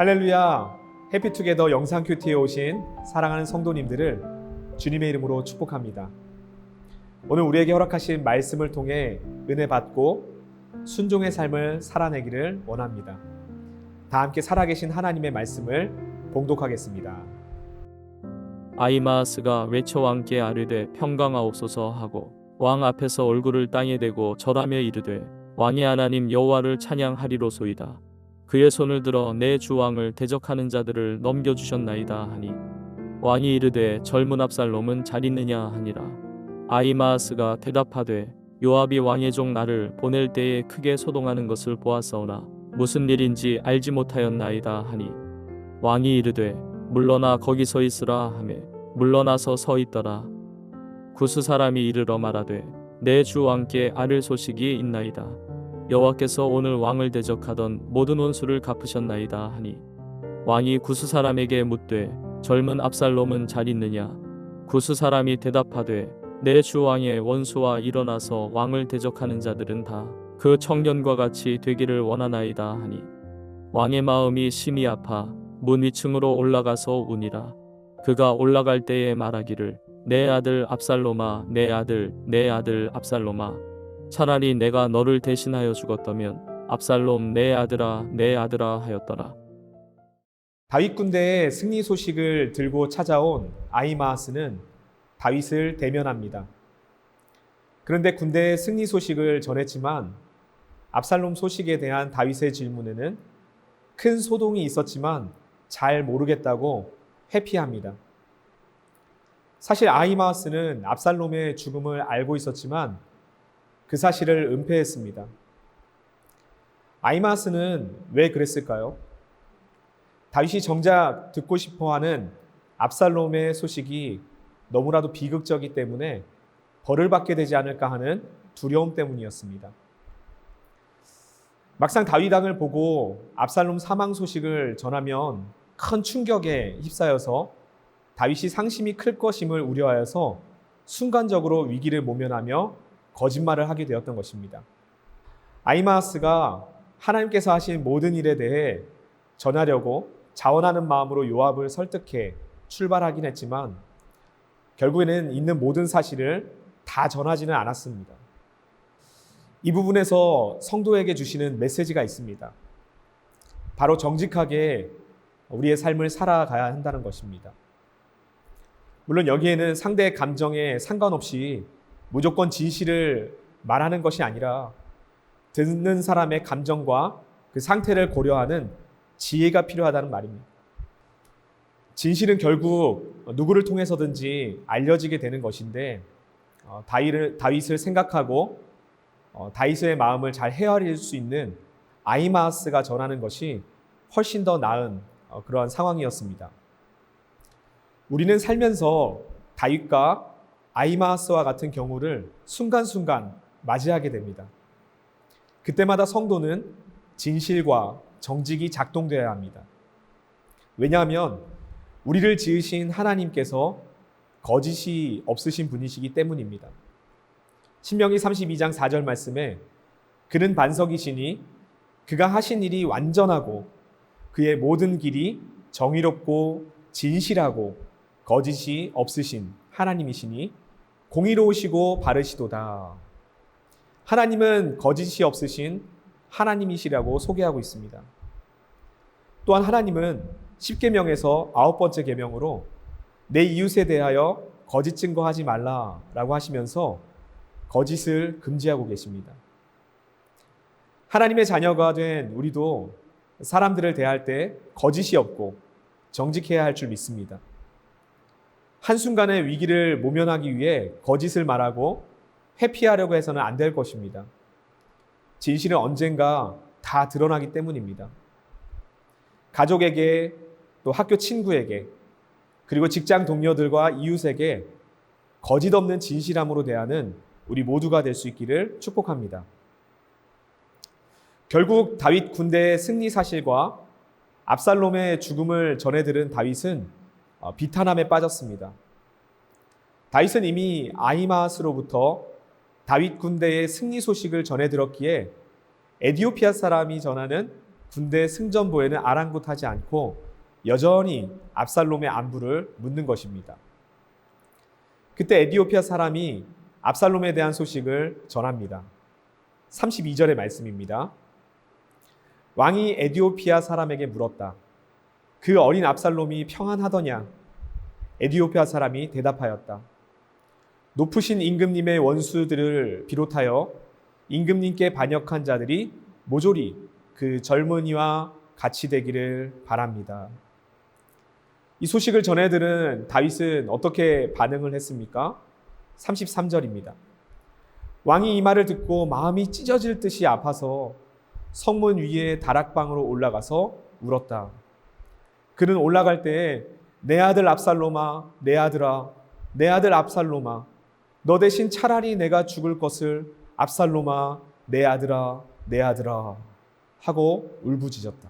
할렐루야! 해피투게더 영상 큐티에 오신 사랑하는 성도님들을 주님의 이름으로 축복합니다. 오늘 우리에게 허락하신 말씀을 통해 은혜 받고 순종의 삶을 살아내기를 원합니다. 다 함께 살아계신 하나님의 말씀을 봉독하겠습니다. 아히마아스가 외쳐 왕께 아뢰되 평강하옵소서 하고 왕 앞에서 얼굴을 땅에 대고 절하며 이르되 왕이 하나님 여호와를 찬양하리로소이다. 그의 손을 들어 내 주 왕을 대적하는 자들을 넘겨주셨나이다 하니 왕이 이르되 젊은 압살롬은 잘 있느냐 하니라. 아히마아스가 대답하되 요압이 왕의 종 나를 보낼 때에 크게 소동하는 것을 보았사오나 무슨 일인지 알지 못하였나이다 하니 왕이 이르되 물러나 거기 서 있으라 하매 물러나서 서 있더라. 구스 사람이 이르러 말하되 내 주 왕께 아를 소식이 있나이다. 여호와께서 오늘 왕을 대적하던 모든 원수를 갚으셨나이다 하니 왕이 구스 사람에게 묻되 젊은 압살롬은 잘 있느냐. 구스 사람이 대답하되 내 주 왕의 원수와 일어나서 왕을 대적하는 자들은 다 그 청년과 같이 되기를 원하나이다 하니 왕의 마음이 심히 아파 문 위층으로 올라가서 우니라. 그가 올라갈 때에 말하기를 내 아들 압살롬아 내 아들 압살롬아 차라리 내가 너를 대신하여 죽었다면 압살롬 내 아들아 하였더라. 다윗 군대의 승리 소식을 들고 찾아온 아히마아스는 다윗을 대면합니다. 그런데 군대의 승리 소식을 전했지만 압살롬 소식에 대한 다윗의 질문에는 큰 소동이 있었지만 잘 모르겠다고 회피합니다. 사실 아히마아스는 압살롬의 죽음을 알고 있었지만 그 사실을 은폐했습니다. 아히마아스는 왜 그랬을까요? 다윗이 정작 듣고 싶어하는 압살롬의 소식이 너무나도 비극적이기 때문에 벌을 받게 되지 않을까 하는 두려움 때문이었습니다. 막상 다윗 왕을 보고 압살롬 사망 소식을 전하면 큰 충격에 휩싸여서 다윗이 상심이 클 것임을 우려하여서 순간적으로 위기를 모면하며 거짓말을 하게 되었던 것입니다. 아히마아스가 하나님께서 하신 모든 일에 대해 전하려고 자원하는 마음으로 요압을 설득해 출발하긴 했지만 결국에는 있는 모든 사실을 다 전하지는 않았습니다. 이 부분에서 성도에게 주시는 메시지가 있습니다. 바로 정직하게 우리의 삶을 살아가야 한다는 것입니다. 물론 여기에는 상대의 감정에 상관없이 무조건 진실을 말하는 것이 아니라 듣는 사람의 감정과 그 상태를 고려하는 지혜가 필요하다는 말입니다. 진실은 결국 누구를 통해서든지 알려지게 되는 것인데 다윗을 생각하고 다윗의 마음을 잘 헤아릴 수 있는 아히마아스가 전하는 것이 훨씬 더 나은 그러한 상황이었습니다. 우리는 살면서 다윗과 아히마아스와 같은 경우를 순간순간 맞이하게 됩니다. 그때마다 성도는 진실과 정직이 작동되어야 합니다. 왜냐하면 우리를 지으신 하나님께서 거짓이 없으신 분이시기 때문입니다. 신명기 32장 4절 말씀에 그는 반석이시니 그가 하신 일이 완전하고 그의 모든 길이 정의롭고 진실하고 거짓이 없으신 하나님이시니 공의로우시고 바르시도다. 하나님은 거짓이 없으신 하나님이시라고 소개하고 있습니다. 또한 하나님은 10계명에서 9번째 계명으로 내 이웃에 대하여 거짓 증거하지 말라라고 하시면서 거짓을 금지하고 계십니다. 하나님의 자녀가 된 우리도 사람들을 대할 때 거짓이 없고 정직해야 할 줄 믿습니다. 한순간의 위기를 모면하기 위해 거짓을 말하고 회피하려고 해서는 안 될 것입니다. 진실은 언젠가 다 드러나기 때문입니다. 가족에게 또 학교 친구에게 그리고 직장 동료들과 이웃에게 거짓 없는 진실함으로 대하는 우리 모두가 될 수 있기를 축복합니다. 결국 다윗 군대의 승리 사실과 압살롬의 죽음을 전해 들은 다윗은 비탄함에 빠졌습니다. 다윗은 이미 아히마아스로부터 다윗 군대의 승리 소식을 전해 들었기에 에디오피아 사람이 전하는 군대 승전보에는 아랑곳하지 않고 여전히 압살롬의 안부를 묻는 것입니다. 그때 에디오피아 사람이 압살롬에 대한 소식을 전합니다. 32절의 말씀입니다. 왕이 에디오피아 사람에게 물었다. 그 어린 압살롬이 평안하더냐? 에디오피아 사람이 대답하였다. 높으신 임금님의 원수들을 비롯하여 임금님께 반역한 자들이 모조리 그 젊은이와 같이 되기를 바랍니다. 이 소식을 전해 들은 다윗은 어떻게 반응을 했습니까? 33절입니다. 왕이 이 말을 듣고 마음이 찢어질 듯이 아파서 성문 위에 다락방으로 올라가서 울었다. 그는 올라갈 때에 내 아들 압살롬아, 내 아들아, 내 아들 압살롬아, 너 대신 차라리 내가 죽을 것을 압살롬아, 내 아들아, 내 아들아 하고 울부짖었다.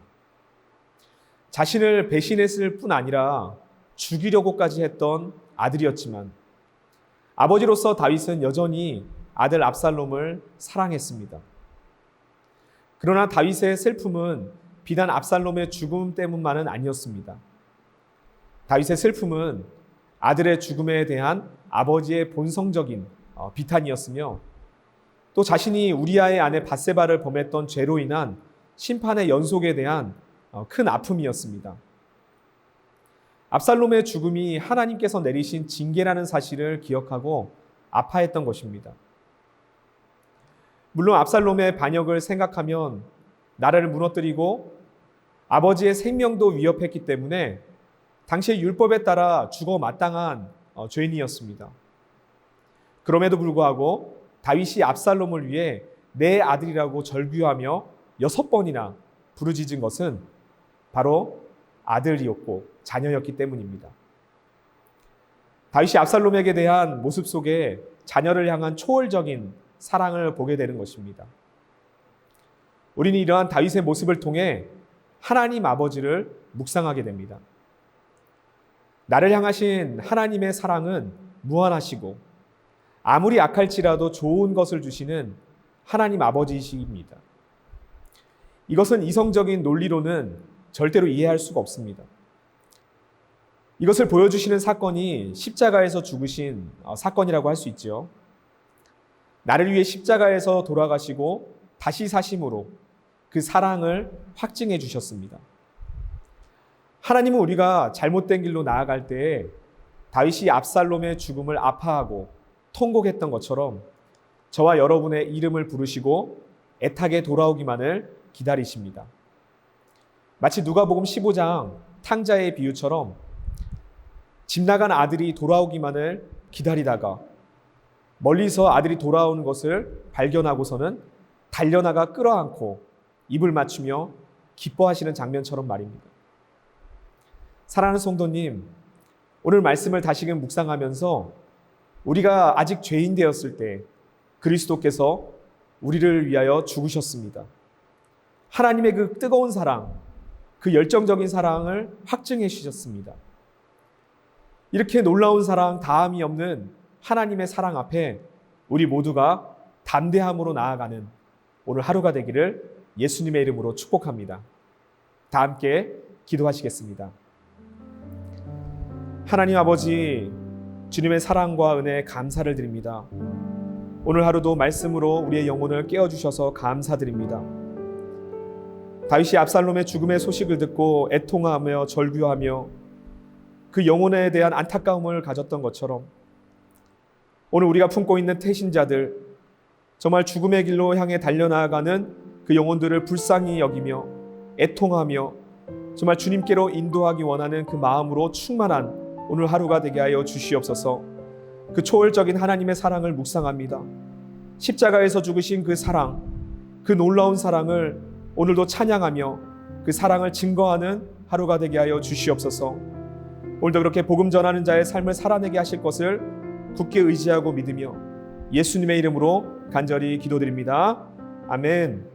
자신을 배신했을 뿐 아니라 죽이려고까지 했던 아들이었지만 아버지로서 다윗은 여전히 아들 압살롬을 사랑했습니다. 그러나 다윗의 슬픔은 비단 압살롬의 죽음 때문만은 아니었습니다. 다윗의 슬픔은 아들의 죽음에 대한 아버지의 본성적인 비탄이었으며 또 자신이 우리아의 아내 밧세바를 범했던 죄로 인한 심판의 연속에 대한 큰 아픔이었습니다. 압살롬의 죽음이 하나님께서 내리신 징계라는 사실을 기억하고 아파했던 것입니다. 물론 압살롬의 반역을 생각하면 나라를 무너뜨리고 아버지의 생명도 위협했기 때문에 당시의 율법에 따라 죽어 마땅한 죄인이었습니다. 그럼에도 불구하고 다윗이 압살롬을 위해 내 아들이라고 절규하며 6번이나 부르짖은 것은 바로 아들이었고 자녀였기 때문입니다. 다윗이 압살롬에게 대한 모습 속에 자녀를 향한 초월적인 사랑을 보게 되는 것입니다. 우리는 이러한 다윗의 모습을 통해 하나님 아버지를 묵상하게 됩니다. 나를 향하신 하나님의 사랑은 무한하시고 아무리 악할지라도 좋은 것을 주시는 하나님 아버지이십니다. 이것은 이성적인 논리로는 절대로 이해할 수가 없습니다. 이것을 보여주시는 사건이 십자가에서 죽으신 사건이라고 할 수 있죠. 나를 위해 십자가에서 돌아가시고 다시 사심으로 그 사랑을 확증해 주셨습니다. 하나님은 우리가 잘못된 길로 나아갈 때에 다윗이 압살롬의 죽음을 아파하고 통곡했던 것처럼 저와 여러분의 이름을 부르시고 애타게 돌아오기만을 기다리십니다. 마치 누가복음 15장 탕자의 비유처럼 집 나간 아들이 돌아오기만을 기다리다가 멀리서 아들이 돌아오는 것을 발견하고서는 달려나가 끌어안고 입을 맞추며 기뻐하시는 장면처럼 말입니다. 사랑하는 성도님, 오늘 말씀을 다시금 묵상하면서 우리가 아직 죄인 되었을 때 그리스도께서 우리를 위하여 죽으셨습니다. 하나님의 그 뜨거운 사랑, 그 열정적인 사랑을 확증해 주셨습니다. 이렇게 놀라운 사랑, 다함이 없는 하나님의 사랑 앞에 우리 모두가 담대함으로 나아가는 오늘 하루가 되기를 예수님의 이름으로 축복합니다. 다 함께 기도하시겠습니다. 하나님 아버지, 주님의 사랑과 은혜에 감사를 드립니다. 오늘 하루도 말씀으로 우리의 영혼을 깨워주셔서 감사드립니다. 다윗이 압살롬의 죽음의 소식을 듣고 애통하며 절규하며 그 영혼에 대한 안타까움을 가졌던 것처럼 오늘 우리가 품고 있는 태신자들, 정말 죽음의 길로 향해 달려나가는 그 영혼들을 불쌍히 여기며 애통하며 정말 주님께로 인도하기 원하는 그 마음으로 충만한 오늘 하루가 되게 하여 주시옵소서. 그 초월적인 하나님의 사랑을 묵상합니다. 십자가에서 죽으신 그 사랑, 그 놀라운 사랑을 오늘도 찬양하며 그 사랑을 증거하는 하루가 되게 하여 주시옵소서. 오늘도 그렇게 복음 전하는 자의 삶을 살아내게 하실 것을 굳게 의지하고 믿으며 예수님의 이름으로 간절히 기도드립니다. 아멘.